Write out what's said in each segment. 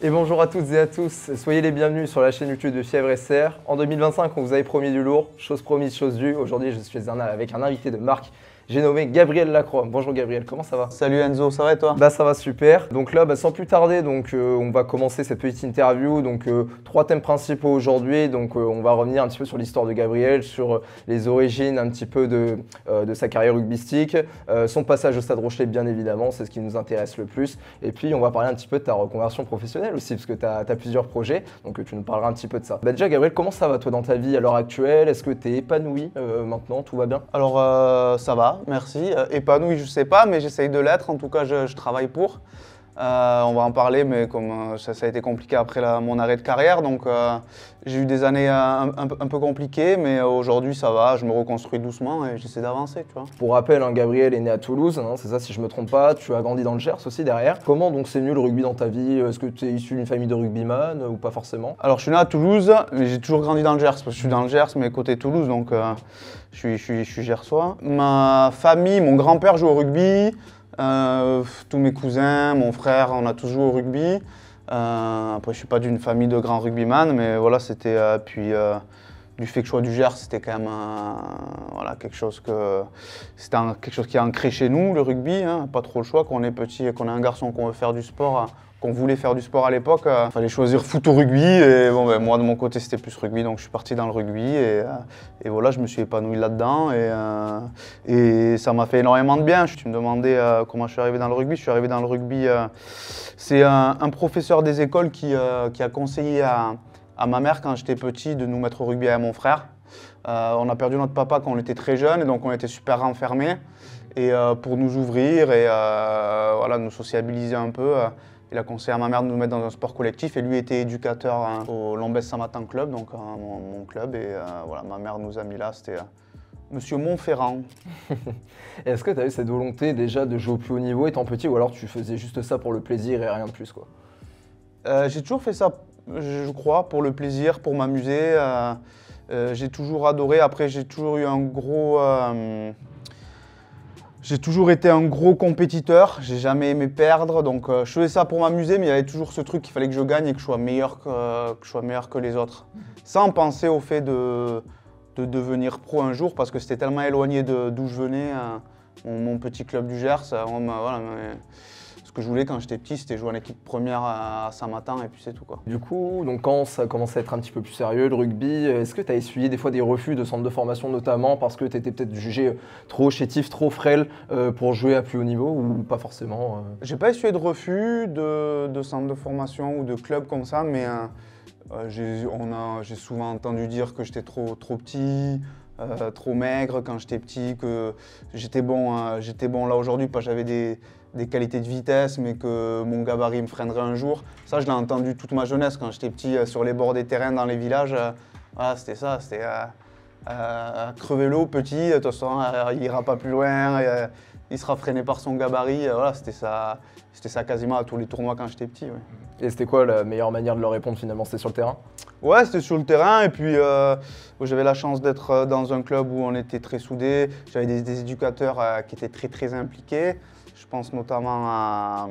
Et bonjour à toutes et à tous, soyez les bienvenus sur la chaîne YouTube de Fièvre SR. En 2025, on vous avait promis du lourd, chose promise, chose due. Aujourd'hui, je suis avec un invité de marque, j'ai nommé Gabriel Lacroix. Bonjour Gabriel, comment ça va? Salut Enzo, ça va et toi? Ça va super. Donc là, sans plus tarder, on va commencer cette petite interview. Trois thèmes principaux aujourd'hui. On va revenir un petit peu sur l'histoire de Gabriel, sur les origines un petit peu de sa carrière rugbystique, son passage au Stade Rochelet bien évidemment, c'est ce qui nous intéresse le plus. Et puis on va parler un petit peu de ta reconversion professionnelle aussi, parce que tu as plusieurs projets, donc tu nous parleras un petit peu de ça. Déjà Gabriel, comment ça va toi dans ta vie à l'heure actuelle? Est-ce que tu es épanoui maintenant? Tout va bien? Alors ça va, merci. Épanoui, je sais pas, mais j'essaye de l'être. En tout cas, je travaille pour. On va en parler, mais comme ça a été compliqué après mon arrêt de carrière, donc j'ai eu des années un peu compliquées, mais aujourd'hui ça va, je me reconstruis doucement et j'essaie d'avancer, tu vois. Pour rappel, Gabriel est né à Toulouse, hein, c'est ça si je me trompe pas, tu as grandi dans le Gers aussi derrière. Comment donc c'est venu le rugby dans ta vie? Est-ce que tu es issu d'une famille de rugbyman ou pas forcément? Alors je suis né à Toulouse, mais j'ai toujours grandi dans le Gers, parce que je suis dans le Gers, mais côté Toulouse, donc je suis gersois. Ma famille, mon grand-père joue au rugby. Tous mes cousins, mon frère, on a tous joué au rugby. Après, je ne suis pas d'une famille de grands rugbyman, mais voilà, c'était du fait que je sois du Gers, c'était quand même voilà, quelque chose qui est ancré chez nous, le rugby. Hein, pas trop le choix quand on est petit et qu'on est un garçon qu'on veut faire du sport. Qu'on voulait faire du sport à l'époque, il fallait choisir foot ou rugby. Et bon, moi, de mon côté, c'était plus rugby, donc je suis parti dans le rugby. Et voilà, je me suis épanoui là-dedans. Et ça m'a fait énormément de bien. Tu me demandais comment je suis arrivé dans le rugby. Je suis arrivé dans le rugby. C'est un professeur des écoles qui a conseillé à ma mère, quand j'étais petit, de nous mettre au rugby avec mon frère. On a perdu notre papa quand on était très jeune, et donc on était super renfermés. Et pour nous ouvrir et voilà, nous sociabiliser un peu, il a conseillé à ma mère de nous mettre dans un sport collectif, et lui était éducateur au Lombès Saint-Martin Club, donc mon club, et voilà, ma mère nous a mis là, c'était Monsieur Montferrand. Est-ce que tu as eu cette volonté déjà de jouer au plus haut niveau étant petit, ou alors tu faisais juste ça pour le plaisir et rien de plus quoi? J'ai toujours fait ça, je crois, pour le plaisir, pour m'amuser. J'ai toujours adoré. Après, j'ai toujours eu j'ai toujours été un gros compétiteur, j'ai jamais aimé perdre, donc je faisais ça pour m'amuser, mais il y avait toujours ce truc qu'il fallait que je gagne et que je sois meilleur que les autres. Sans penser au fait de devenir pro un jour, parce que c'était tellement éloigné d'où je venais, mon petit club du Gers. Voilà, ce que je voulais quand j'étais petit, c'était jouer en équipe première à Saint-Martin, et puis c'est tout, quoi. Du coup, quand ça commence à être un petit peu plus sérieux, le rugby, est-ce que tu as essuyé des fois des refus de centres de formation, notamment parce que tu étais peut-être jugé trop chétif, trop frêle pour jouer à plus haut niveau, ou pas forcément J'ai pas essuyé de refus de centres de formation ou de clubs comme ça, mais j'ai souvent entendu dire que j'étais trop petit, trop maigre quand j'étais petit, que j'étais bon là aujourd'hui parce que j'avais des qualités de vitesse, mais que mon gabarit me freinerait un jour. Ça, je l'ai entendu toute ma jeunesse quand j'étais petit, sur les bords des terrains dans les villages. Voilà, c'était ça, c'était crever l'eau, petit, de toute façon, il ira pas plus loin, il sera freiné par son gabarit. Voilà, c'était ça quasiment à tous les tournois quand j'étais petit. Ouais. Et c'était quoi la meilleure manière de leur répondre finalement? C'était sur le terrain? Ouais, c'était sur le terrain, et puis j'avais la chance d'être dans un club où on était très soudés. J'avais des éducateurs qui étaient très impliqués. Je pense notamment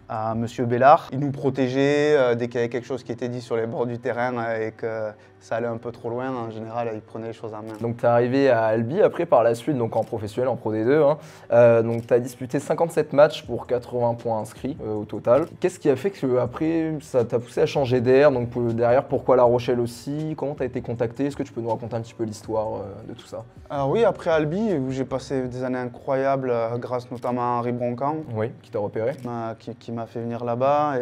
à Monsieur Bellard. Il nous protégeait dès qu'il y avait quelque chose qui était dit sur les bords du terrain et que ça allait un peu trop loin. En général, il prenait les choses en main. Donc tu es arrivé à Albi après par la suite, donc en professionnel, en Pro D2. Hein. Donc tu as disputé 57 matchs pour 80 points inscrits au total. Qu'est-ce qui a fait que après ça t'a poussé à changer d'air? Donc derrière, pourquoi La Rochelle aussi? Comment tu as été contacté? Est-ce que tu peux nous raconter un petit peu l'histoire de tout ça? Alors oui, après Albi, où j'ai passé des années incroyables grâce notamment à Henri Broncan. Oui, qui t'a repéré? Qui m'a fait venir là-bas.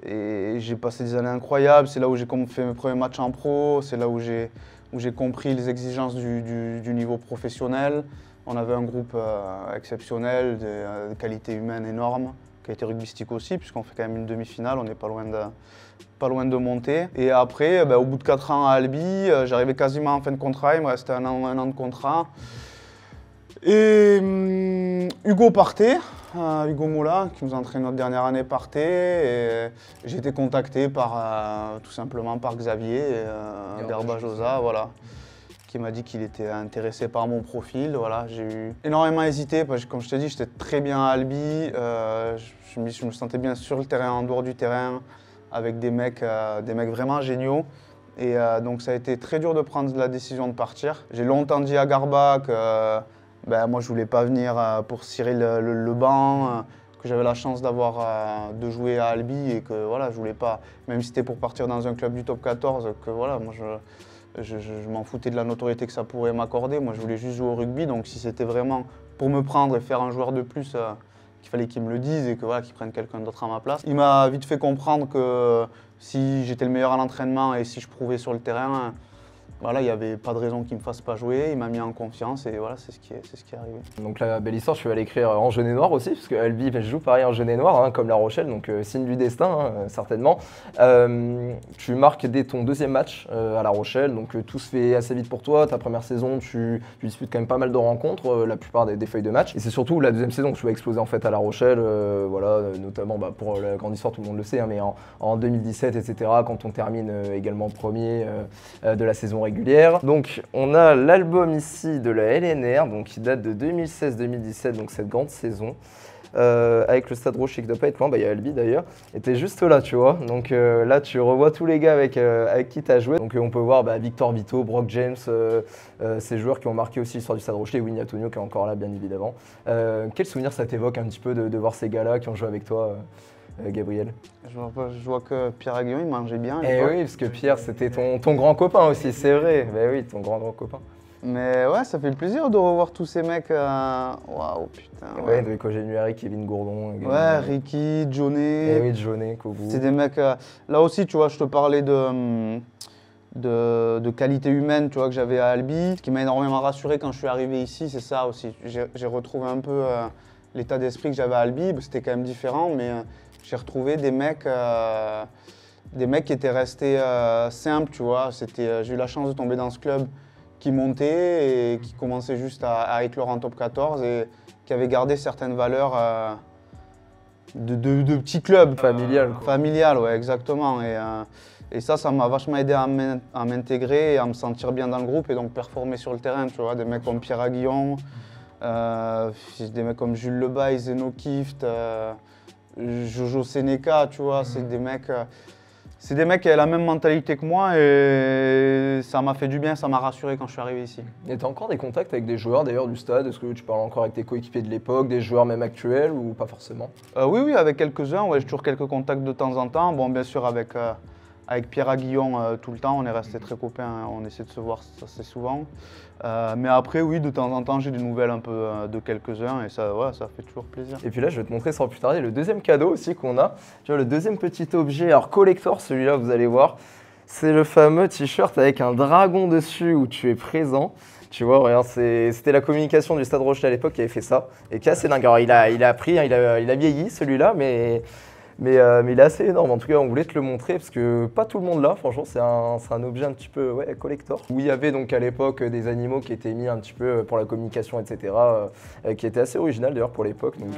Et j'ai passé des années incroyables. C'est là où j'ai fait mes premiers matchs en pro. C'est là où j'ai compris les exigences du niveau professionnel. On avait un groupe exceptionnel, de qualité humaine énorme, qualité rugbystique aussi, puisqu'on fait quand même une demi-finale. On n'est pas loin de monter. Et après, au bout de 4 ans à Albi, j'arrivais quasiment en fin de contrat. Il me restait un an de contrat. Et Hugo partait, Hugo Moula, qui nous entraîne notre dernière année, partait. Et j'ai été contacté tout simplement par Xavier Garbajosa, voilà, qui m'a dit qu'il était intéressé par mon profil. Voilà, j'ai eu énormément hésité parce que, comme je t'ai dit, j'étais très bien à Albi. Je me sentais bien sur le terrain, en dehors du terrain, avec des mecs vraiment géniaux. Et donc ça a été très dur de prendre la décision de partir. J'ai longtemps dit à Garba que moi je voulais pas venir pour cirer le banc, que j'avais la chance de jouer à Albi et que voilà, je voulais pas, même si c'était pour partir dans un club du top 14, que voilà, moi je m'en foutais de la notoriété que ça pourrait m'accorder. Moi je voulais juste jouer au rugby, donc si c'était vraiment pour me prendre et faire un joueur de plus, qu'il fallait qu'il me le dise et que voilà, qu'il prenne quelqu'un d'autre à ma place. Il m'a vite fait comprendre que si j'étais le meilleur à l'entraînement et si je prouvais sur le terrain, voilà, il n'y avait pas de raison qu'il ne me fasse pas jouer. Il m'a mis en confiance et voilà, c'est ce qui est arrivé. Donc la belle histoire, je vais aller écrire en jaune et noir aussi, parce que Albi joue pareil en jaune et noir, hein, comme La Rochelle, donc signe du destin, hein, certainement. Tu marques dès ton deuxième match à La Rochelle, donc tout se fait assez vite pour toi. Ta première saison, tu disputes quand même pas mal de rencontres, la plupart des feuilles de match. Et c'est surtout la deuxième saison que tu vas exploser en fait à La Rochelle, voilà, notamment pour la grande histoire, tout le monde le sait, hein, mais en 2017, etc., quand on termine également premier de la saison régulière. Donc on a l'album ici de la LNR, donc qui date de 2016-2017, donc cette grande saison. Avec le Stade Rocher qui doit pas être loin, il y a Albi d'ailleurs, et t'es juste là, tu vois. Donc là, tu revois tous les gars avec qui tu as joué. Donc on peut voir Victor Vito, Brock James, ces joueurs qui ont marqué aussi l'histoire du Stade Rocher, et Winnie Antonio qui est encore là, bien évidemment. Quel souvenir ça t'évoque un petit peu de voir ces gars-là qui ont joué avec toi, Gabriel? Je vois que Pierre Aguillon, il mangeait bien. Et oui, parce que Pierre, c'était ton grand copain aussi, c'est vrai. Ben oui, ton grand copain. Mais ouais, ça fait plaisir de revoir tous ces mecs. Waouh, putain. Ouais, de Cogenuari, Kevin Gourdon. Ouais, Ricky, Johnny. Et oui, Johnny, Kogu. C'est des mecs. Là aussi, tu vois, je te parlais de qualité humaine, tu vois, que j'avais à Albi. Ce qui m'a énormément rassuré quand je suis arrivé ici, c'est ça aussi. J'ai retrouvé un peu l'état d'esprit que j'avais à Albi. C'était quand même différent, mais j'ai retrouvé des mecs qui étaient restés simples, tu vois. J'ai eu la chance de tomber dans ce club qui montait et qui commençait juste à éclore en top 14 et qui avait gardé certaines valeurs de petits clubs. Familial. Familial, ouais, exactement. Et ça m'a vachement aidé à m'intégrer et à me sentir bien dans le groupe et donc performer sur le terrain, tu vois. Des mecs comme Pierre Aguillon, des mecs comme Jules Lebaille, Zeno Kift, Jojo Seneca, tu vois. C'est des mecs qui avaient la même mentalité que moi et ça m'a fait du bien, ça m'a rassuré quand je suis arrivé ici. Et tu as encore des contacts avec des joueurs d'ailleurs du stade? Est-ce que tu parles encore avec tes coéquipiers de l'époque, des joueurs même actuels ou pas forcément? Oui, avec quelques-uns, ouais, j'ai toujours quelques contacts de temps en temps. Bon, bien sûr, avec Pierre Aguillon tout le temps, on est restés très copains, hein, on essaie de se voir assez souvent. Mais après, oui, de temps en temps, j'ai des nouvelles un peu de quelques-uns et ça, ouais, ça fait toujours plaisir. Et puis là, je vais te montrer sans plus tarder le deuxième cadeau aussi qu'on a. Tu vois, le deuxième petit objet, alors collector, celui-là, vous allez voir. C'est le fameux t-shirt avec un dragon dessus où tu es présent. Tu vois, regarde, c'était la communication du Stade Rocher à l'époque qui avait fait ça. Et qui est assez dingue. Alors, il a pris, hein, il a vieilli celui-là, mais il est assez énorme. En tout cas, on voulait te le montrer parce que pas tout le monde l'a. Franchement, c'est un objet un petit peu collector. Où il y avait donc à l'époque des animaux qui étaient mis un petit peu pour la communication, etc. Qui étaient assez original d'ailleurs pour l'époque. Donc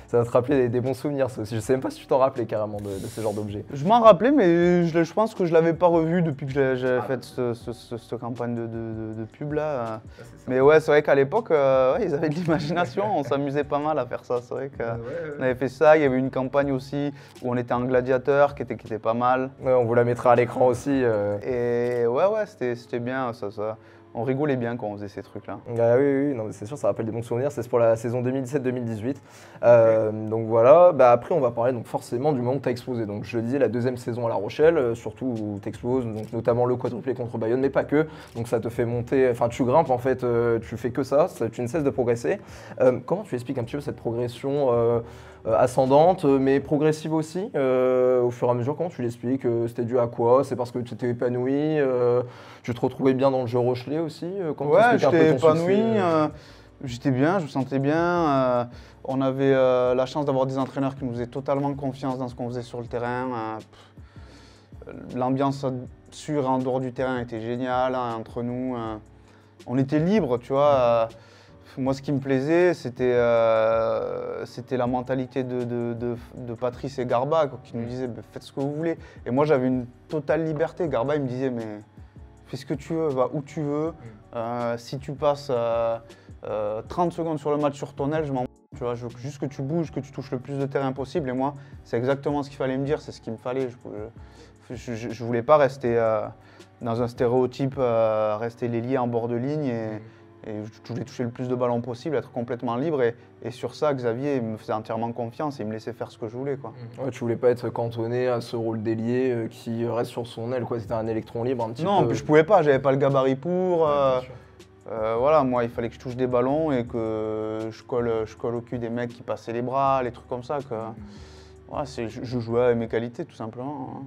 ça va te rappeler des bons souvenirs. Ça aussi. Je sais même pas si tu t'en rappelais carrément de ce genre d'objet. Je m'en rappelais, mais je pense que je l'avais pas revu depuis que j'avais fait cette campagne de pub là. Mais ouais, c'est vrai qu'à l'époque, ils avaient de l'imagination. On s'amusait pas mal à faire ça. C'est vrai qu'on avait fait ça. Il y avait une campagne aussi où on était en gladiateur qui était pas mal. Ouais, on vous la mettra à l'écran aussi. Et ouais, c'était bien. Ça. On rigolait bien quand on faisait ces trucs-là. Ah oui, non, c'est sûr, ça rappelle des bons souvenirs. C'est pour la saison 2017-2018. Donc voilà, après on va parler donc forcément du moment où tu as explosé. Donc je le disais, la deuxième saison à La Rochelle, surtout où tu exploses, donc notamment le quadruplé contre Bayonne, mais pas que. Donc ça te fait monter, enfin tu grimpes en fait, tu fais que ça, tu ne cesses de progresser. Comment tu expliques un petit peu cette progression ascendante, mais progressive aussi, au fur et à mesure? Comment tu l'expliques? C'était dû à quoi? C'est parce que tu t'es épanoui, tu te retrouvais bien dans le jeu rochelais aussi? Ouais, j'étais épanoui, j'étais bien, je me sentais bien. On avait la chance d'avoir des entraîneurs qui nous faisaient totalement confiance dans ce qu'on faisait sur le terrain. L'ambiance sur et en dehors du terrain était géniale, hein, entre nous. On était libres, tu vois. Moi, ce qui me plaisait, c'était la mentalité de Patrice et Garba, quoi, qui nous disaient faites ce que vous voulez. Et moi, j'avais une totale liberté. Garba, il me disait mais fais ce que tu veux, va où tu veux, Si tu passes 30 secondes sur le match sur ton aile, je m'en fous. Tu vois, je veux juste que tu bouges, que tu touches le plus de terrain possible. Et moi, c'est exactement ce qu'il fallait me dire, c'est ce qu'il me fallait. Je voulais pas rester dans un stéréotype, rester l'ailier en bord de ligne. Et je voulais toucher le plus de ballons possible, être complètement libre. Et sur ça, Xavier me faisait entièrement confiance et il me laissait faire ce que je voulais, quoi. Ouais, tu voulais pas être cantonné à ce rôle d'ailier qui reste sur son aile, quoi. C'était un électron libre un petit peu. Non, puis je pouvais pas, j'avais pas le gabarit pour. Voilà, moi, il fallait que je touche des ballons et que je colle au cul des mecs qui passaient les bras, les trucs comme ça. Ouais, je jouais à mes qualités, tout simplement, hein.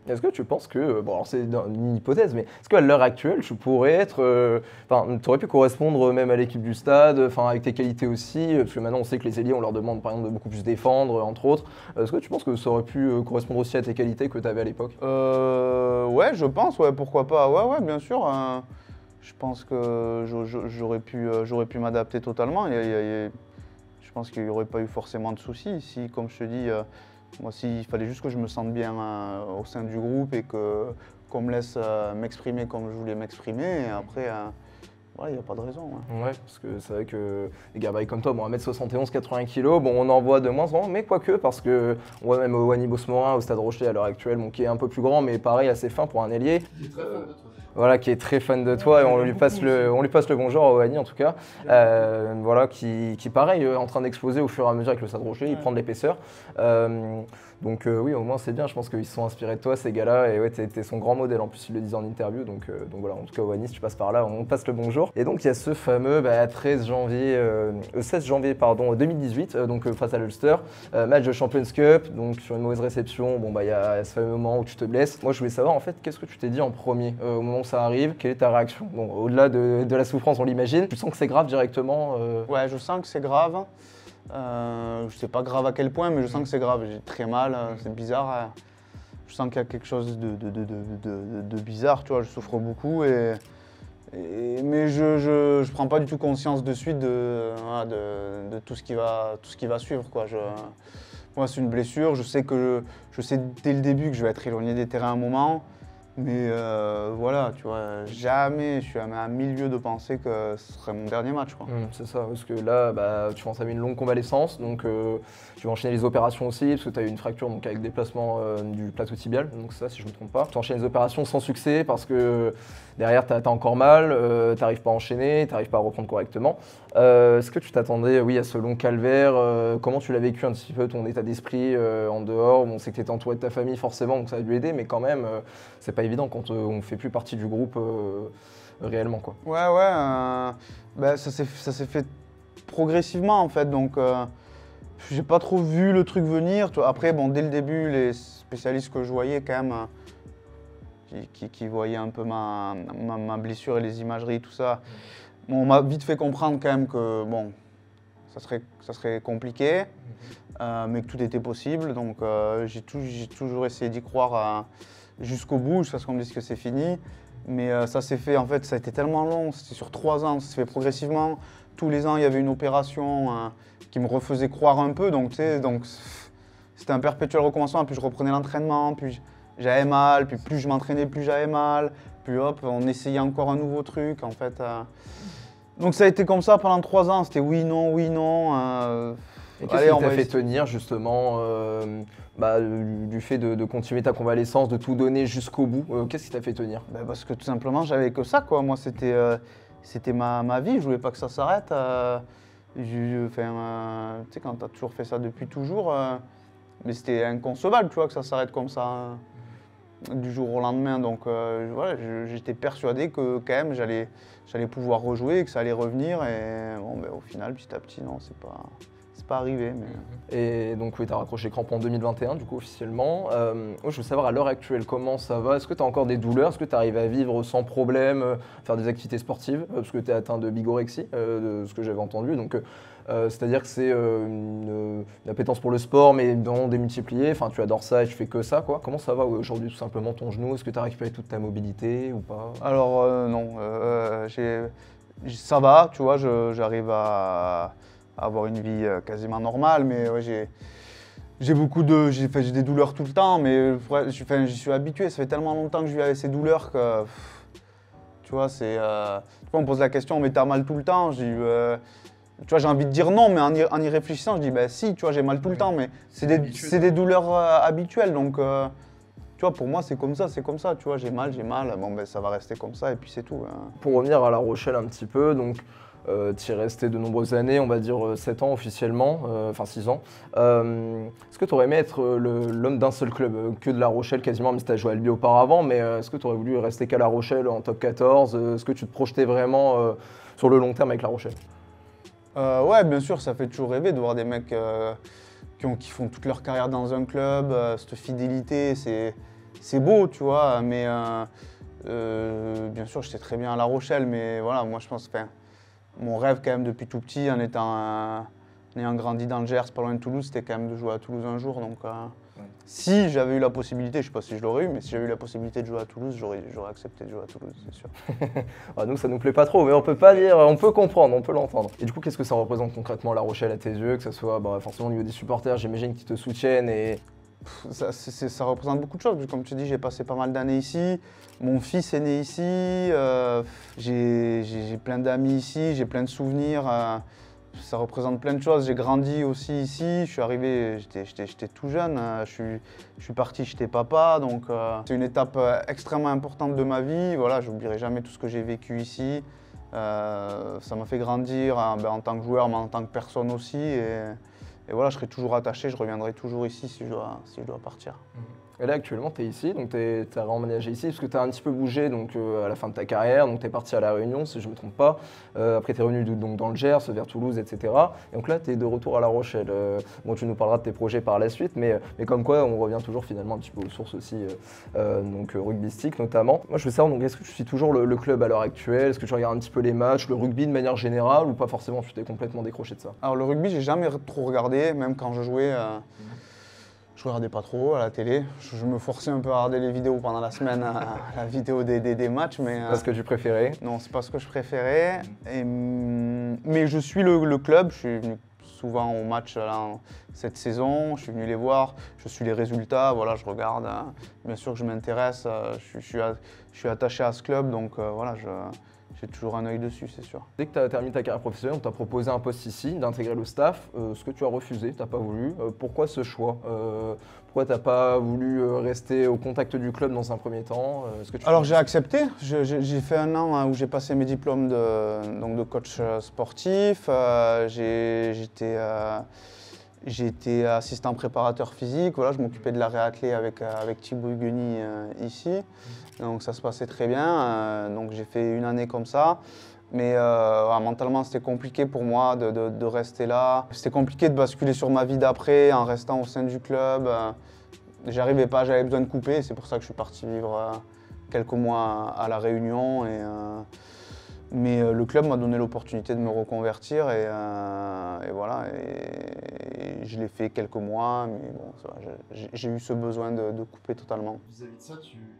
Est-ce que tu penses que, bon alors c'est une hypothèse, mais est-ce qu'à l'heure actuelle tu pourrais être, tu aurais pu correspondre même à l'équipe du stade, avec tes qualités aussi, parce que maintenant on sait que les ailiers on leur demande par exemple de beaucoup plus défendre, entre autres. Est-ce que tu penses que ça aurait pu correspondre aussi à tes qualités que tu avais à l'époque? Ouais, je pense, ouais, pourquoi pas, ouais, bien sûr. Je pense que j'aurais pu m'adapter totalement. Je pense qu'il n'y aurait pas eu forcément de soucis. Si, comme je te dis, moi, il fallait juste que je me sente bien au sein du groupe et qu'on me laisse m'exprimer comme je voulais m'exprimer. Et après, il n'y a pas de raison. Ouais, parce que c'est vrai que les gabarits comme toi, bon, 1m71, 80 kg, bon, on en voit de moins en moins, mais quoique, parce qu'on voit même Wany Bosmorin au Stade Rochelet à l'heure actuelle, bon, qui est un peu plus grand, mais pareil, assez fin pour un ailier. Voilà, qui est très fan de toi et on lui passe le bonjour à Wany en tout cas. Voilà, qui pareil, est en train d'exploser au fur et à mesure avec le Stade Rochelet, il prend de l'épaisseur. Donc oui, au moins c'est bien, je pense qu'ils se sont inspirés de toi ces gars-là et ouais, t'es son grand modèle en plus, il le disait en interview, donc voilà, en tout cas Wany, si tu passes par là, on passe le bonjour. Et donc il y a ce fameux 16 janvier 2018, donc face à l'Ulster, match de Champions Cup, donc sur une mauvaise réception, bon il y a ce fameux moment où tu te blesses. Moi je voulais savoir en fait, qu'est-ce que tu t'es dit en premier au moment où ça arrive, quelle est ta réaction? Bon, au-delà de la souffrance, on l'imagine, tu sens que c'est grave directement Ouais, je sens que c'est grave. Je sais pas grave à quel point, mais je sens que c'est grave. J'ai très mal, c'est bizarre. Je sens qu'il y a quelque chose de bizarre, tu vois. Je souffre beaucoup, mais je prends pas du tout conscience de suite de tout ce qui va suivre, quoi. Moi, c'est une blessure. Je sais dès le début que je vais être éloigné des terrains un moment. Mais voilà, tu vois, jamais je suis à milieu de penser que ce serait mon dernier match, quoi. C'est ça, parce que là, tu vas entamer une longue convalescence, donc tu vas enchaîner les opérations aussi, parce que tu as eu une fracture donc, avec déplacement du plateau tibial, donc ça, si je ne me trompe pas. Tu enchaînes les opérations sans succès, parce que derrière, tu as encore mal, tu n'arrives pas à enchaîner, tu n'arrives pas à reprendre correctement. Est-ce que tu t'attendais, oui, à ce long calvaire? Comment tu l'as vécu un petit peu, ton état d'esprit en dehors? Bon, on sait que tu étais entouré de ta famille, forcément, donc ça a dû aider, mais quand même, c'est pas évident quand on ne fait plus partie du groupe réellement, quoi. Ouais, ça s'est fait progressivement en fait, donc j'ai pas trop vu le truc venir. Après, bon, dès le début, les spécialistes que je voyais quand même, qui voyaient un peu ma blessure et les imageries, tout ça, bon, on m'a vite fait comprendre quand même que bon, ça serait compliqué, mais que tout était possible. Donc j'ai toujours essayé d'y croire jusqu'au bout, jusqu'à ce qu'on me dise que c'est fini. Mais ça s'est fait, en fait, ça a été tellement long, c'était sur 3 ans, ça s'est fait progressivement. Tous les ans, il y avait une opération qui me refaisait croire un peu, donc c'était un perpétuel recommencement. Puis je reprenais l'entraînement, puis j'avais mal, puis plus je m'entraînais, plus j'avais mal. Puis hop, on essayait encore un nouveau truc, en fait. Donc ça a été comme ça pendant 3 ans, c'était oui, non, oui, non. Et qu'est-ce qui t'a fait tenir justement du fait de continuer ta convalescence, de tout donner jusqu'au bout? Qu'est-ce qui t'a fait tenir? Parce que tout simplement, j'avais que ça, quoi. Moi, c'était ma vie, je voulais pas que ça s'arrête. Tu sais, quand tu as toujours fait ça depuis toujours, mais c'était inconcevable, tu vois, que ça s'arrête comme ça du jour au lendemain. Donc voilà, j'étais persuadé que quand même j'allais pouvoir rejouer, que ça allait revenir. Et bon, au final, petit à petit, non, c'est pas arrivé. Mais... Et donc oui, tu as raccroché crampes en 2021 du coup officiellement. Je veux savoir à l'heure actuelle comment ça va. Est-ce que tu as encore des douleurs? Est-ce que tu arrives à vivre sans problème, faire des activités sportives? Parce que tu es atteint de bigorexie, de ce que j'avais entendu. Donc c'est-à-dire que c'est une appétence pour le sport mais non démultipliée. Enfin tu adores ça et tu fais que ça, quoi. Comment ça va aujourd'hui tout simplement ton genou? Est-ce que tu as récupéré toute ta mobilité ou pas? Alors non, ça va, tu vois, j'arrive à avoir une vie quasiment normale, mais ouais, j'ai des douleurs tout le temps, mais j'y suis habitué. Ça fait tellement longtemps que je vis avec ces douleurs que tu Tu vois, on me pose la question, mais t'as mal tout le temps? Je dis, tu vois, j'ai envie de dire non, mais en y réfléchissant, je dis, bah si, tu vois, j'ai mal tout le temps, mais c'est des douleurs habituelles, donc, tu vois, pour moi, c'est comme ça, tu vois, j'ai mal, bon, ben ça va rester comme ça, et puis c'est tout. Hein. Pour revenir à La Rochelle un petit peu, donc, tu y es resté de nombreuses années, on va dire 7 ans officiellement, enfin 6 ans. Est-ce que tu aurais aimé être l'homme d'un seul club, que de La Rochelle quasiment, même si tu as joué à Albi auparavant, mais est-ce que tu aurais voulu rester qu'à La Rochelle en top 14? Est-ce que tu te projetais vraiment sur le long terme avec La Rochelle? Ouais, bien sûr, ça fait toujours rêver de voir des mecs qui font toute leur carrière dans un club, cette fidélité, c'est beau, tu vois, mais bien sûr, j'étais très bien à La Rochelle, mais voilà, moi je pense, mon rêve quand même depuis tout petit, en ayant grandi dans le Gers, pas loin de Toulouse, c'était quand même de jouer à Toulouse un jour, donc si j'avais eu la possibilité, je ne sais pas si je l'aurais eu, mais si j'avais eu la possibilité de jouer à Toulouse, j'aurais accepté de jouer à Toulouse, c'est sûr. Nous, ça nous plaît pas trop, mais on peut pas dire, on peut comprendre, on peut l'entendre. Et du coup, qu'est-ce que ça représente concrètement La Rochelle à tes yeux, que ce soit forcément au niveau des supporters, j'imagine, qui te soutiennent et... Ça représente beaucoup de choses, comme tu dis, j'ai passé pas mal d'années ici, mon fils est né ici, j'ai plein d'amis ici, j'ai plein de souvenirs, ça représente plein de choses. J'ai grandi aussi ici, je suis arrivé, j'étais tout jeune, je suis parti, j'étais papa, donc c'est une étape extrêmement importante de ma vie. Voilà, j'oublierai jamais tout ce que j'ai vécu ici. Ça m'a fait grandir en tant que joueur, mais en tant que personne aussi. Et voilà, je serai toujours attaché, je reviendrai toujours ici si je dois partir. Et là, actuellement, tu es ici, donc tu as réemménagé ici, parce que tu as un petit peu bougé donc, à la fin de ta carrière, donc tu es parti à La Réunion, si je ne me trompe pas. Après, tu es revenu donc, dans le Gers, vers Toulouse, etc. Et donc là, tu es de retour à La Rochelle. Bon, tu nous parleras de tes projets par la suite, mais comme quoi, on revient toujours finalement un petit peu aux sources aussi, donc rugbystique notamment. Moi, je veux savoir, donc, est-ce que tu suis toujours le club à l'heure actuelle? Est-ce que tu regardes un petit peu les matchs, le rugby de manière générale, ou pas forcément, tu t'es complètement décroché de ça? Alors, le rugby, j'ai jamais trop regardé, même quand je jouais. Je regardais pas trop à la télé. Je me forçais un peu à regarder les vidéos pendant la semaine, la vidéo des matchs. Mais, c'est pas ce que tu préférais? Non, c'est pas ce que je préférais. Mais je suis le club. Je suis venu souvent au match là, cette saison. Je suis venu les voir. Je suis les résultats. Voilà, je regarde. Bien sûr que je m'intéresse. Je suis attaché à ce club. Donc voilà, j'ai toujours un œil dessus, c'est sûr. Dès que tu as terminé ta carrière professionnelle, on t'a proposé un poste ici, d'intégrer le staff, ce que tu as refusé, tu n'as pas voulu. Pourquoi ce choix? Pourquoi tu n'as pas voulu rester au contact du club dans un premier temps? Alors j'ai accepté, j'ai fait un an où j'ai passé mes diplômes de coach sportif, j'étais assistant préparateur physique, voilà, je m'occupais de la réathlée avec Thibaut Hugueny ici. Donc ça se passait très bien, donc j'ai fait une année comme ça. Mais mentalement, c'était compliqué pour moi de rester là. C'était compliqué de basculer sur ma vie d'après en restant au sein du club. J'arrivais pas, j'avais besoin de couper. C'est pour ça que je suis parti vivre quelques mois à La Réunion. Mais le club m'a donné l'opportunité de me reconvertir et voilà. Et je l'ai fait quelques mois, mais bon, j'ai eu ce besoin de couper totalement. Vis-à-vis de ça,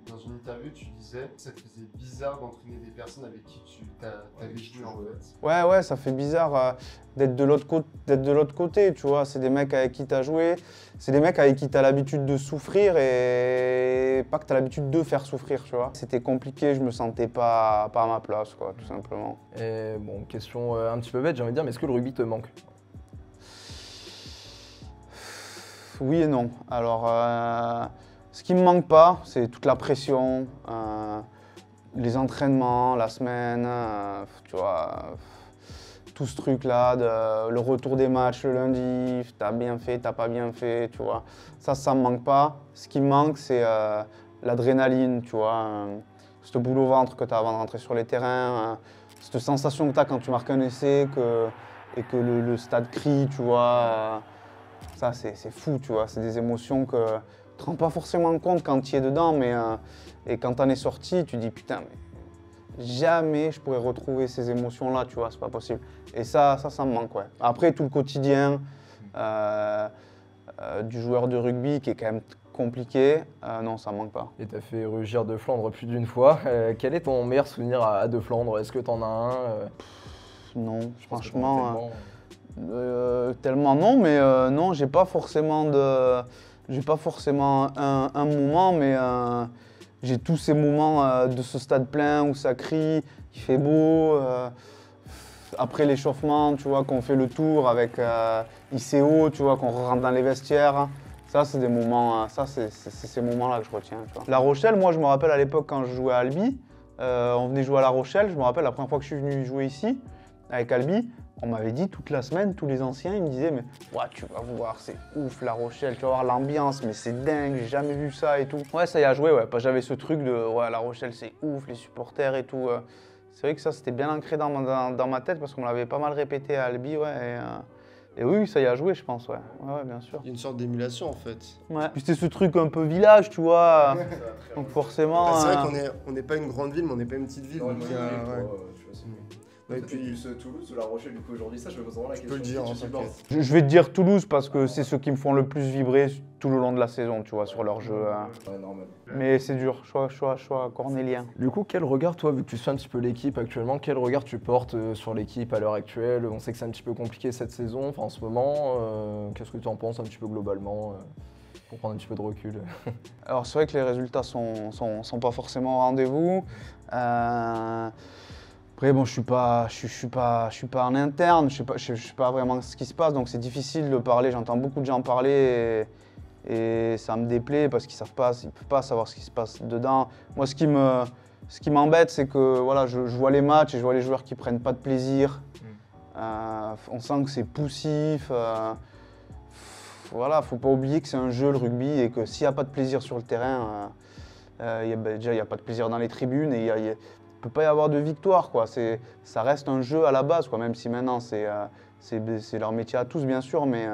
dans une interview, tu disais que ça te faisait bizarre d'entraîner des personnes avec qui tu avais joué en fait. Ouais, ça fait bizarre d'être de l'autre côté, tu vois. C'est des mecs avec qui tu as joué, c'est des mecs avec qui tu as l'habitude de souffrir et pas que tu as l'habitude de faire souffrir, tu vois. C'était compliqué, je me sentais pas à ma place, quoi, tout simplement. Et bon, question un petit peu bête, j'ai envie de dire, mais est-ce que le rugby te manque? Oui et non. Alors, ce qui me manque pas, c'est toute la pression, les entraînements, la semaine, tu vois, tout ce truc-là, le retour des matchs le lundi, t'as bien fait, t'as pas bien fait, tu vois. Ça me manque pas. Ce qui me manque, c'est l'adrénaline, tu vois, ce boule au ventre que t'as avant de rentrer sur les terrains, cette sensation que t'as quand tu marques un essai et que le stade crie, tu vois. Ça, c'est fou, tu vois. C'est des émotions que tu te rends pas forcément compte quand tu y es dedans, mais et quand tu en es sorti, tu dis putain, mais jamais je pourrais retrouver ces émotions-là, tu vois, c'est pas possible. Et ça me manque, ouais. Après, tout le quotidien du joueur de rugby qui est quand même compliqué, non, ça me manque pas. Et tu as fait rugir De Flandre plus d'une fois. Quel est ton meilleur souvenir à De Flandre? Est-ce que tu en as un Non, franchement. Tellement non, mais non, j'ai pas forcément un moment, mais j'ai tous ces moments de ce stade plein où ça crie, il fait beau. Après l'échauffement, tu vois, qu'on fait le tour avec ICO, tu vois, qu'on rentre dans les vestiaires. Ça, c'est des moments, c'est ces moments-là que je retiens. Tu vois. La Rochelle, moi, je me rappelle à l'époque quand je jouais à Albi, on venait jouer à La Rochelle. Je me rappelle la première fois que je suis venu jouer ici avec Albi, on m'avait dit toute la semaine, tous les anciens, ils me disaient mais ouais, tu vas voir, c'est ouf La Rochelle, tu vas voir l'ambiance, mais c'est dingue, j'ai jamais vu ça et tout. Ouais, ça y a joué, ouais, parce que j'avais ce truc de ouais, La Rochelle, c'est ouf, les supporters et tout. C'est vrai que ça, c'était bien ancré dans ma tête parce qu'on me l'avait pas mal répété à Albi, ouais. Et oui, ça y a joué, je pense, ouais. Ouais, bien sûr. Il y a une sorte d'émulation en fait. Ouais. Puis c'était ce truc un peu village, tu vois. Donc forcément. Bah, c'est vrai qu'on n'est pas une grande ville, mais on n'est pas une petite ville. Non, Donc, tu vois, c'est et et puis, puis Toulouse ou La Rochelle, du coup, aujourd'hui, ça, je me pose vraiment la question. peux le dire, qui en tu fait. supportes. Je vais te dire Toulouse parce que c'est ceux qui me font le plus vibrer tout le long de la saison, tu vois, sur leur jeu. Ouais, normal. Mais c'est dur, choix cornélien. Du coup, quel regard, toi, vu que tu suis un petit peu l'équipe actuellement, quel regard tu portes sur l'équipe à l'heure actuelle? On sait que c'est un petit peu compliqué cette saison, enfin en ce moment. Qu'est-ce que tu en penses un petit peu globalement pour prendre un petit peu de recul? Alors c'est vrai que les résultats sont pas forcément au rendez-vous. Après bon, je suis pas en interne, je sais pas vraiment ce qui se passe, donc c'est difficile de parler. J'entends beaucoup de gens parler et ça me déplaît parce qu'ils peuvent pas savoir ce qui se passe dedans. Moi, ce qui m'embête, c'est que voilà, je vois les matchs et je vois les joueurs qui prennent pas de plaisir. On sent que c'est poussif. Voilà, faut pas oublier que c'est un jeu le rugby et que s'il n'y a pas de plaisir sur le terrain, déjà il n'y a pas de plaisir dans les tribunes et il ne peut pas y avoir de victoire, quoi. Ça reste un jeu à la base, quoi, même si maintenant c'est leur métier à tous bien sûr, mais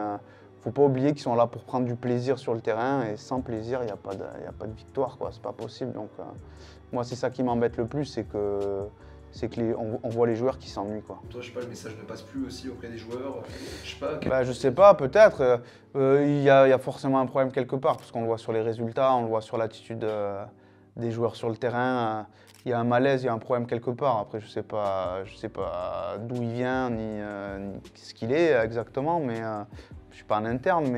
faut pas oublier qu'ils sont là pour prendre du plaisir sur le terrain et sans plaisir il n'y a pas de victoire, quoi. C'est pas possible. Donc moi c'est ça qui m'embête le plus, c'est que on voit les joueurs qui s'ennuient, quoi. Toi, je sais pas, le message ne passe plus aussi auprès des joueurs. Je sais pas. Bah, je sais pas, peut-être. Il y a forcément un problème quelque part, parce qu'on le voit sur les résultats, on le voit sur l'attitude des joueurs sur le terrain. Il y a un malaise, il y a un problème quelque part. Après, je sais pas d'où il vient, ni ce qu'il est exactement, mais je suis pas en interne,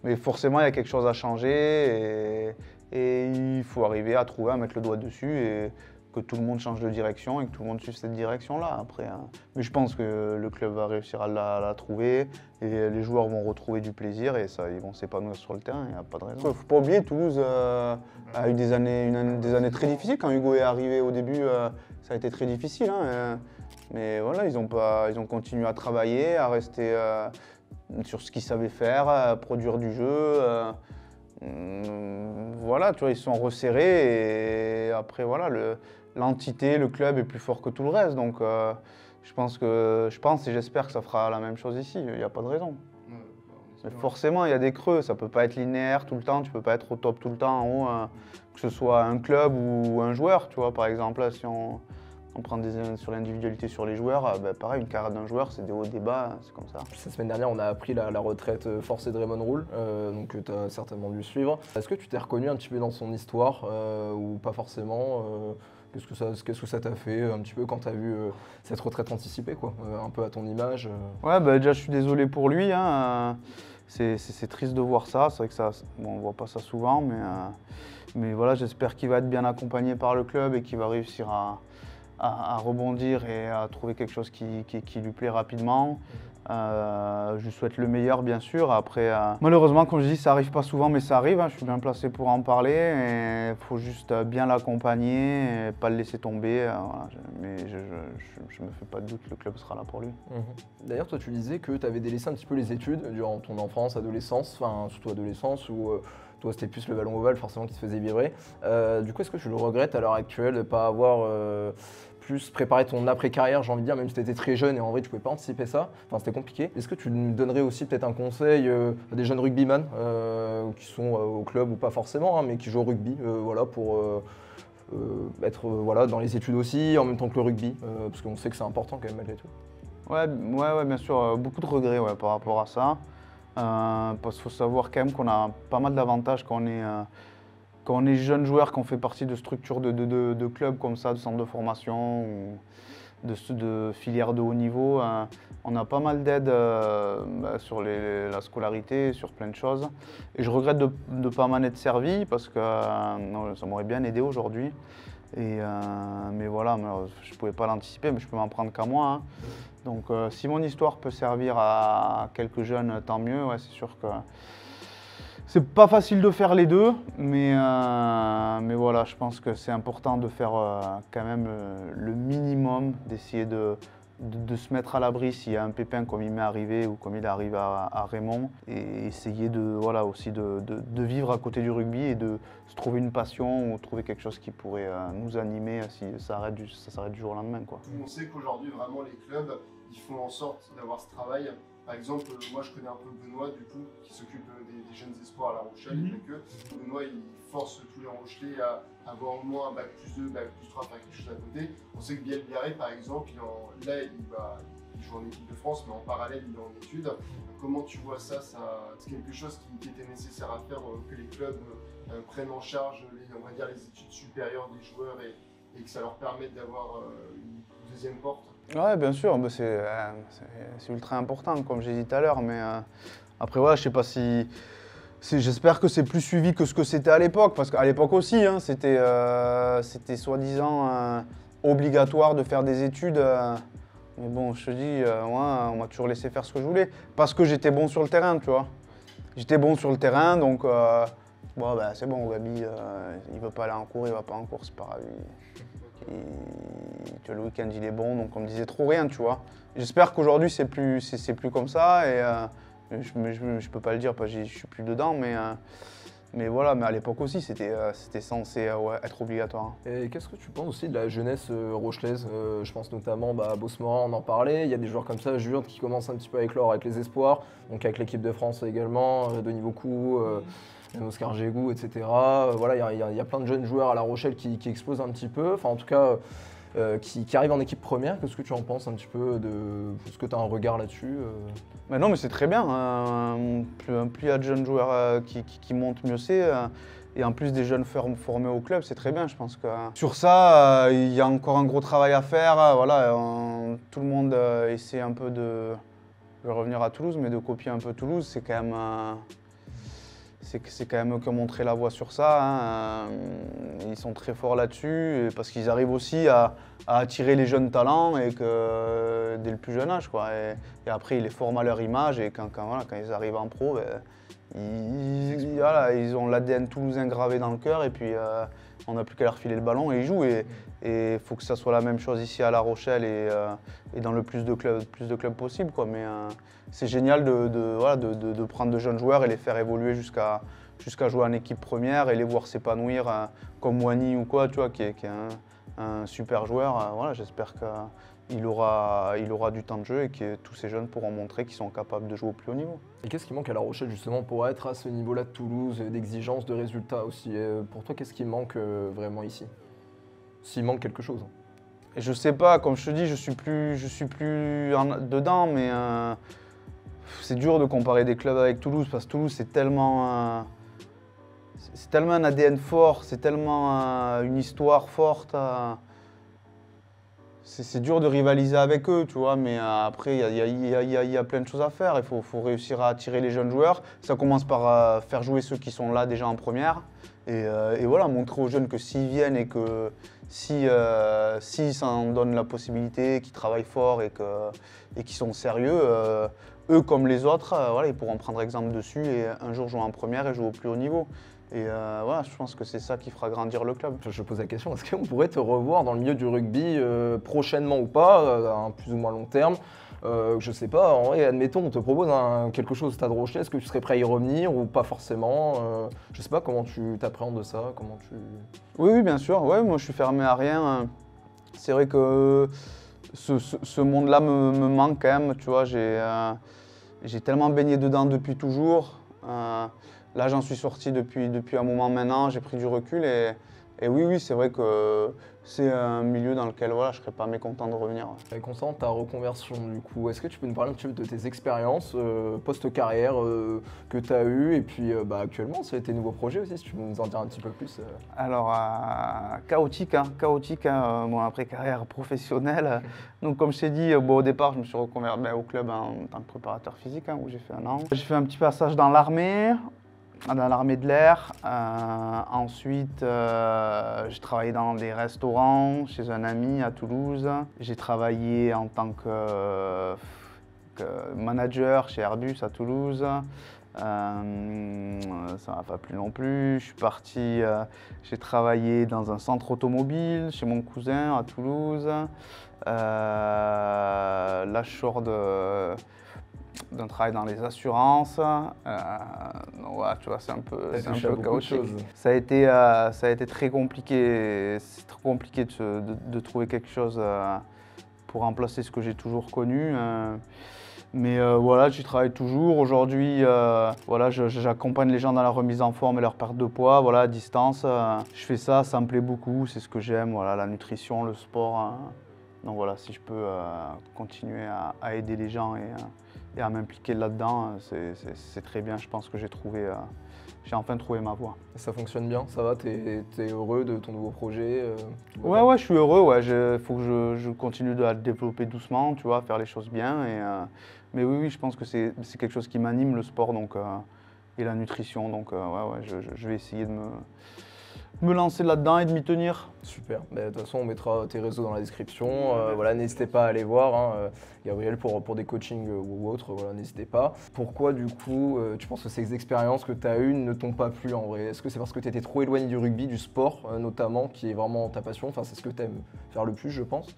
mais forcément, il y a quelque chose à changer et il faut arriver à trouver, à mettre le doigt dessus et que tout le monde change de direction et que tout le monde suive cette direction-là après. Mais je pense que le club va réussir à la trouver et les joueurs vont retrouver du plaisir et ça, ils vont s'épanouir sur le terrain, il n'y a pas de raison. Il ne faut pas oublier, Toulouse a eu des années très difficiles. Quand Hugo est arrivé au début, ça a été très difficile. Mais voilà, ils ont continué à travailler, à rester sur ce qu'ils savaient faire, à produire du jeu. Voilà, tu vois, ils se sont resserrés et après, voilà, l'entité, le club est plus fort que tout le reste. Donc, je pense et j'espère que ça fera la même chose ici. Il n'y a pas de raison. Mais forcément, il y a des creux. Ça ne peut pas être linéaire tout le temps. Tu ne peux pas être au top tout le temps en haut, que ce soit un club ou un joueur. Tu vois, par exemple, là, si on prend sur l'individualité sur les joueurs, pareil, une carrière d'un joueur, c'est des hauts, des bas, c'est comme ça. Cette semaine dernière, on a appris la retraite forcée de Raymond Roule, donc tu as certainement dû suivre. Est-ce que tu t'es reconnu un petit peu dans son histoire ou pas forcément Qu'est-ce que ça t'a fait un petit peu quand tu as vu cette retraite anticipée, quoi, un peu à ton image Ouais, déjà je suis désolé pour lui. C'est triste de voir ça. C'est vrai que ça, bon, on voit pas ça souvent, mais voilà, j'espère qu'il va être bien accompagné par le club et qu'il va réussir à rebondir et à trouver quelque chose qui lui plaît rapidement. Je lui souhaite le meilleur, bien sûr. Après, malheureusement, comme je dis, ça arrive pas souvent, mais ça arrive. Je suis bien placé pour en parler. Il faut juste bien l'accompagner et pas le laisser tomber. Voilà. Mais je me fais pas de doute, le club sera là pour lui. D'ailleurs, toi, tu disais que tu avais délaissé un petit peu les études durant ton enfance, adolescence, enfin surtout adolescence, où toi, c'était plus le ballon ovale forcément qui te faisait vibrer. Du coup, est-ce que tu le regrettes à l'heure actuelle de ne pas avoir plus préparé ton après-carrière, j'ai envie de dire, même si tu étais très jeune et en vrai tu pouvais pas anticiper ça, enfin c'était compliqué. Est-ce que tu nous donnerais aussi peut-être un conseil à des jeunes rugbyman qui sont au club ou pas forcément, mais qui jouent au rugby, voilà, pour être dans les études aussi, en même temps que le rugby, parce qu'on sait que c'est important quand même malgré tout. Ouais, bien sûr, beaucoup de regrets par rapport à ça. Parce qu'il faut savoir quand même qu'on a pas mal d'avantages quand on est jeune joueur, qu'on fait partie de structures de clubs comme ça, de centres de formation, de filières de haut niveau. On a pas mal d'aides sur la scolarité, sur plein de choses. Et je regrette de ne pas m'en être servi parce que ça m'aurait bien aidé aujourd'hui. Mais voilà, je ne pouvais pas l'anticiper, mais je peux m'en prendre qu'à moi. Hein. Donc si mon histoire peut servir à quelques jeunes, tant mieux. Ouais, c'est sûr que c'est pas facile de faire les deux, mais voilà, je pense que c'est important de faire quand même le minimum, d'essayer de se mettre à l'abri s'il y a un pépin comme il m'est arrivé ou comme il arrive à Raymond, et essayer voilà, aussi de vivre à côté du rugby et de se trouver une passion ou trouver quelque chose qui pourrait nous animer si ça s'arrête du jour au lendemain, quoi. On sait qu'aujourd'hui, vraiment, les clubs, ils font en sorte d'avoir ce travail. Par exemple, moi je connais un peu Benoît, du coup, qui s'occupe des jeunes espoirs à La Rochelle, et que Benoît, il force tous les Rochelais à avoir au moins un bac plus 2, bac plus 3, faire quelque chose à côté. On sait que Biel Biarré, par exemple, il joue en équipe de France, mais en parallèle, il est en études. Comment tu vois ça? C'est quelque chose qui était nécessaire à faire, que les clubs prennent en charge, on va dire, les études supérieures des joueurs et que ça leur permette d'avoir une deuxième porte? Ouais, bien sûr, c'est ultra important, comme j'ai dit tout à l'heure, mais après, voilà, je sais pas si... J'espère que c'est plus suivi que ce que c'était à l'époque, parce qu'à l'époque aussi, hein, c'était soi-disant obligatoire de faire des études. Mais bon, je te dis, moi, on m'a toujours laissé faire ce que je voulais, parce que j'étais bon sur le terrain, tu vois. J'étais bon sur le terrain, donc bon, ben, c'est bon, Gabi, il veut pas aller en cours, il va pas en cours, c'est pas grave. Tu vois, le week-end, il est bon, donc on me disait trop rien, tu vois. J'espère qu'aujourd'hui, c'est plus comme ça, et je peux pas le dire parce que je suis plus dedans, mais voilà, mais à l'époque aussi, c'était censé être obligatoire. Et qu'est-ce que tu penses aussi de la jeunesse rochelaise? Je pense notamment à Bosmoran, on en parlait. Il y a des joueurs comme ça, Jurde, qui commencent un petit peu à éclore avec les espoirs, donc avec l'équipe de France également, Denis Vaucou, Oscar Gégou, etc. Voilà, il y a plein de jeunes joueurs à La Rochelle qui explosent un petit peu, enfin en tout cas qui arrivent en équipe première. Qu'est-ce que tu en penses un petit peu est-ce que tu as un regard là-dessus? Mais non, mais c'est très bien. Plus il y a de jeunes joueurs qui montent, mieux c'est. Et en plus des jeunes formés au club, c'est très bien. Je pense que sur ça, il y a encore un gros travail à faire. Voilà, tout le monde essaie un peu je vais revenir à Toulouse, mais de copier un peu Toulouse, c'est quand même... C'est quand même eux qui ont montré la voie sur ça. Hein. Ils sont très forts là-dessus parce qu'ils arrivent aussi à attirer les jeunes talents et dès le plus jeune âge, quoi. Et après, ils les forment à leur image et quand ils arrivent en pro, ils ont l'ADN toulousain gravé dans le cœur et puis on n'a plus qu'à leur filer le ballon et ils jouent. Et il faut que ça soit la même chose ici à La Rochelle et dans le plus de clubs possible, quoi. Mais c'est génial de prendre de jeunes joueurs et les faire évoluer jusqu'à jouer en équipe première et les voir s'épanouir comme Wani ou quoi, tu vois, qui est un super joueur. Voilà, j'espère qu'il aura du temps de jeu et que tous ces jeunes pourront montrer qu'ils sont capables de jouer au plus haut niveau. Et qu'est-ce qui manque à La Rochelle justement pour être à ce niveau-là de Toulouse, d'exigence, de résultats aussi? Pour toi, qu'est-ce qui manque vraiment ici? S'il manque quelque chose. Et je sais pas, comme je te dis, je suis plus dedans, mais c'est dur de comparer des clubs avec Toulouse parce que Toulouse c'est tellement un ADN fort, c'est tellement une histoire forte. C'est dur de rivaliser avec eux, tu vois, mais après il y a plein de choses à faire. Il faut réussir à attirer les jeunes joueurs. Ça commence par faire jouer ceux qui sont là déjà en première. Et voilà, montrer aux jeunes que s'ils viennent et que s'ils s'en donnent la possibilité, qu'ils travaillent fort et qu'ils sont sérieux, eux comme les autres, voilà, ils pourront prendre exemple dessus et un jour jouer en première et jouer au plus haut niveau. Et voilà, je pense que c'est ça qui fera grandir le club. Je pose la question, est-ce qu'on pourrait te revoir dans le milieu du rugby prochainement ou pas, à un plus ou moins long terme? Je sais pas, en vrai, admettons, on te propose quelque chose au Stade Rochelais, est-ce que tu serais prêt à y revenir ou pas forcément? Je sais pas comment tu t'appréhendes de ça, Oui, bien sûr, ouais, moi je suis fermé à rien. C'est vrai que ce monde-là me manque quand même, tu vois, j'ai tellement baigné dedans depuis toujours. Là, j'en suis sorti depuis un moment maintenant, j'ai pris du recul et Et oui, c'est vrai que c'est un milieu dans lequel voilà, je ne serais pas mécontent de revenir. Et concernant ta reconversion, du coup, est-ce que tu peux nous parler un petit peu de tes expériences post-carrière que tu as eues et puis actuellement, c'est tes nouveaux projets aussi, si tu peux nous en dire un petit peu plus Alors, chaotique, bon, après carrière professionnelle. Donc, comme je t'ai dit, au départ, je me suis reconverti au club en tant que préparateur physique, où j'ai fait 1 an. J'ai fait un petit passage dans l'armée de l'air. Ensuite, j'ai travaillé dans des restaurants chez un ami à Toulouse. J'ai travaillé en tant que manager chez Airbus à Toulouse. Ça m'a pas plu non plus. Je suis parti, j'ai travaillé dans un centre automobile chez mon cousin à Toulouse. Là, je sors d'un travail dans les assurances. Donc, ouais, tu vois, c'est un peu chaotique. Ça a été très compliqué. C'est trop compliqué de trouver quelque chose pour remplacer ce que j'ai toujours connu. Mais voilà, j'y travaille toujours. Aujourd'hui, voilà, j'accompagne les gens dans la remise en forme et leur perte de poids, voilà, à distance. Je fais ça me plaît beaucoup, c'est ce que j'aime, voilà, la nutrition, le sport. Donc voilà, si je peux continuer à aider les gens et à m'impliquer là-dedans, c'est très bien. Je pense que j'ai enfin trouvé ma voie. Ça fonctionne bien, ça va, t'es heureux de ton nouveau projet Ouais, je suis heureux, ouais. Faut que je continue à le développer doucement, tu vois, faire les choses bien. Mais oui, je pense que c'est quelque chose qui m'anime, le sport et la nutrition. Donc je vais essayer de me lancer là-dedans et de m'y tenir. Super. De toute façon, on mettra tes réseaux dans la description. Voilà, n'hésitez pas à aller voir, Gabriel, pour des coachings ou autres. Voilà, n'hésitez pas. Pourquoi, du coup, tu penses que ces expériences que tu as eues ne t'ont pas plu en vrai? Est-ce que c'est parce que tu étais trop éloigné du rugby, du sport notamment, qui est vraiment ta passion? Enfin, c'est ce que tu aimes faire le plus, je pense.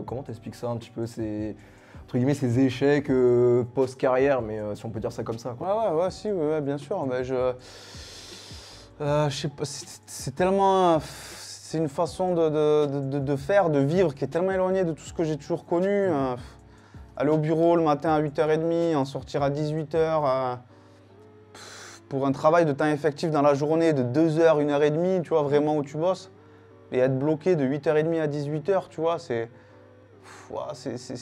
Comment t'expliques ça un petit peu, entre guillemets, ces échecs post-carrière, mais si on peut dire ça comme ça, quoi. Ouais, bien sûr. Mais je sais pas, c'est tellement. C'est une façon de faire, de vivre qui est tellement éloignée de tout ce que j'ai toujours connu. Aller au bureau le matin à 8h30, en sortir à 18h, pour un travail de temps effectif dans la journée de 2h, 1h30, tu vois, vraiment où tu bosses. Et être bloqué de 8h30 à 18h, tu vois, c'est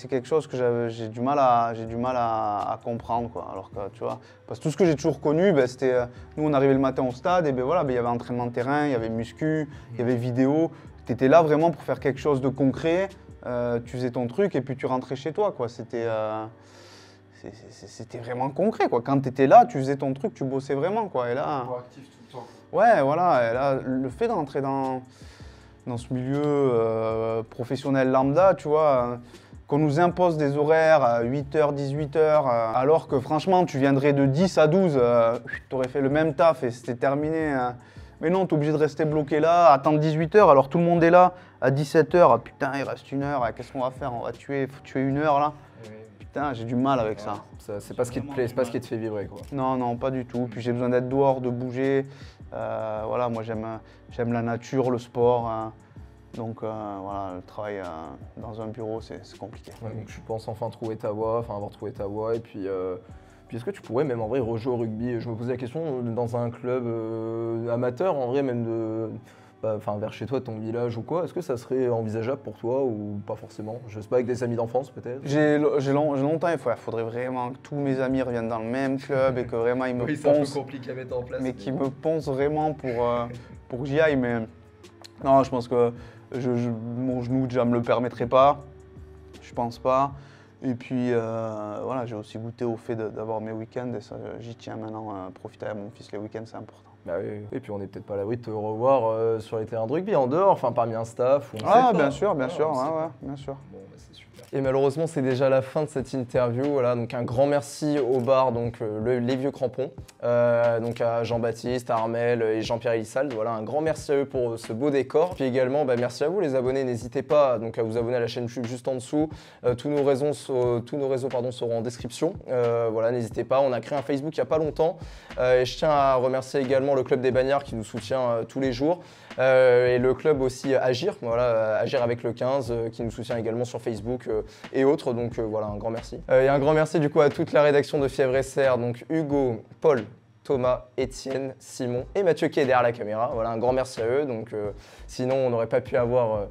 quelque chose que j'ai du mal à comprendre, quoi. Alors que, tu vois, parce que tout ce que j'ai toujours connu, c'était, nous on arrivait le matin au stade et voilà, il y avait entraînement de terrain, il y avait muscu, il y avait vidéo. Tu étais là vraiment pour faire quelque chose de concret, tu faisais ton truc et puis tu rentrais chez toi, quoi. C'était vraiment concret, quoi. Quand tu étais là, tu faisais ton truc, tu bossais vraiment, quoi. Et là, Proactif tout le temps. ouais, voilà, et là, le fait d'entrer dans ce milieu professionnel lambda, tu vois, qu'on nous impose des horaires à 8h, 18h, alors que franchement, tu viendrais de 10 à 12, tu aurais fait le même taf et c'était terminé. Mais non, tu es obligé de rester bloqué là, attendre 18h, alors tout le monde est là à 17h, putain, il reste 1 heure, qu'est-ce qu'on va faire? On va faut tuer 1 heure là. Oui. Putain, j'ai du mal avec ça. C'est pas ce qui te plaît, c'est pas ce qui te fait vibrer, quoi. Non, pas du tout. Puis j'ai besoin d'être dehors, de bouger. Voilà, moi j'aime la nature, le sport. Donc voilà, le travail dans un bureau, c'est compliqué. Ouais, donc je pense avoir trouvé ta voie. Et puis est-ce que tu pourrais même en vrai rejouer au rugby? Je me posais la question dans un club amateur, en vrai, même vers chez toi, ton village ou quoi. Est-ce que ça serait envisageable pour toi ou pas forcément? Je sais pas, avec des amis d'enfance peut-être? J'ai longtemps, il faudrait vraiment que tous mes amis reviennent dans le même club et que vraiment ils me poncent. C'est un peu compliqué à mettre en place. Mais qu'ils me poncent vraiment pour que j'y aille. Mais non, je pense que mon genou déjà me le permettrait pas. Je pense pas. Et puis voilà, j'ai aussi goûté au fait d'avoir mes week-ends et ça, j'y tiens maintenant. Profiter à mon fils les week-ends, c'est important. Bah oui. Et puis on n'est peut-être pas à l'abri de te revoir sur les terrains de rugby en dehors, enfin parmi un staff. Bien sûr, bien sûr. Bon, c'est super. Et malheureusement, c'est déjà la fin de cette interview. Voilà, donc un grand merci au bar, donc les Vieux Crampons, donc à Jean-Baptiste, à Armel et Jean-Pierre Elissalde. Voilà, un grand merci à eux pour ce beau décor. Puis également, merci à vous les abonnés. N'hésitez pas donc à vous abonner à la chaîne YouTube juste en dessous. Tous nos réseaux seront en description. Voilà, n'hésitez pas. On a créé un Facebook il n'y a pas longtemps. Et je tiens à remercier également le club des Bagnards qui nous soutient tous les jours. Et le club aussi Agir, voilà, Agir avec le 15 qui nous soutient également sur Facebook et autres, donc voilà, un grand merci. Et un grand merci du coup à toute la rédaction de Fièvre SR, donc Hugo, Paul, Thomas, Étienne, Simon et Mathieu qui est derrière la caméra. Voilà, un grand merci à eux. Donc, sinon, on n'aurait pas pu avoir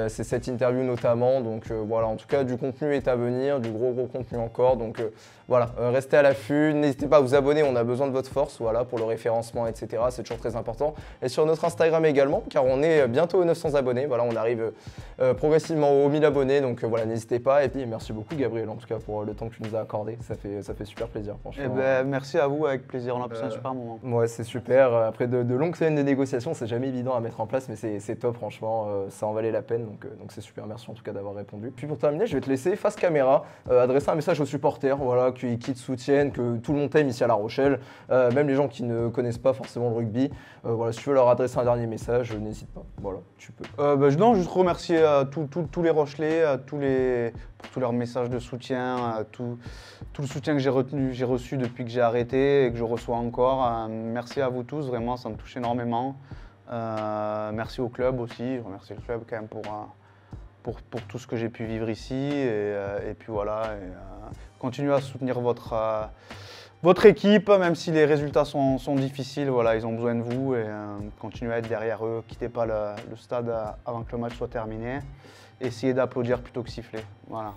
cette interview notamment. Donc voilà, en tout cas, du contenu est à venir, du gros contenu encore. Donc voilà, restez à l'affût. N'hésitez pas à vous abonner, on a besoin de votre force voilà, pour le référencement, etc. C'est toujours très important. Et sur notre Instagram également, car on est bientôt aux 900 abonnés. Voilà, on arrive progressivement aux 1000 abonnés. Donc voilà, n'hésitez pas. Et puis merci beaucoup, Gabriel, en tout cas, pour le temps que tu nous as accordé. Ça fait super plaisir, franchement. Eh ben, merci à vous, avec plaisir. On a passé un super moment. Ouais, c'est super. Après de longues semaines de négociations, c'est jamais évident à mettre en place, mais c'est top, franchement. Ça en valait la peine. Donc c'est super, merci en tout cas d'avoir répondu. Puis pour terminer, je vais te laisser face caméra adresser un message aux supporters voilà, qui te soutiennent, que tout le monde t'aime ici à La Rochelle, même les gens qui ne connaissent pas forcément le rugby. Voilà, si tu veux leur adresser un dernier message, n'hésite pas. Voilà, tu peux. Non, juste remercier tous les Rochelais, pour tous leurs messages de soutien, tout le soutien que j'ai reçu depuis que j'ai arrêté et que je reçois encore. Merci à vous tous, vraiment, ça me touche énormément. Merci au club aussi, je remercie le club quand même pour tout ce que j'ai pu vivre ici. Et puis voilà, continuez à soutenir votre équipe, même si les résultats sont difficiles, voilà, ils ont besoin de vous et continuez à être derrière eux, quittez pas le stade avant que le match soit terminé. Essayez d'applaudir plutôt que siffler. Voilà.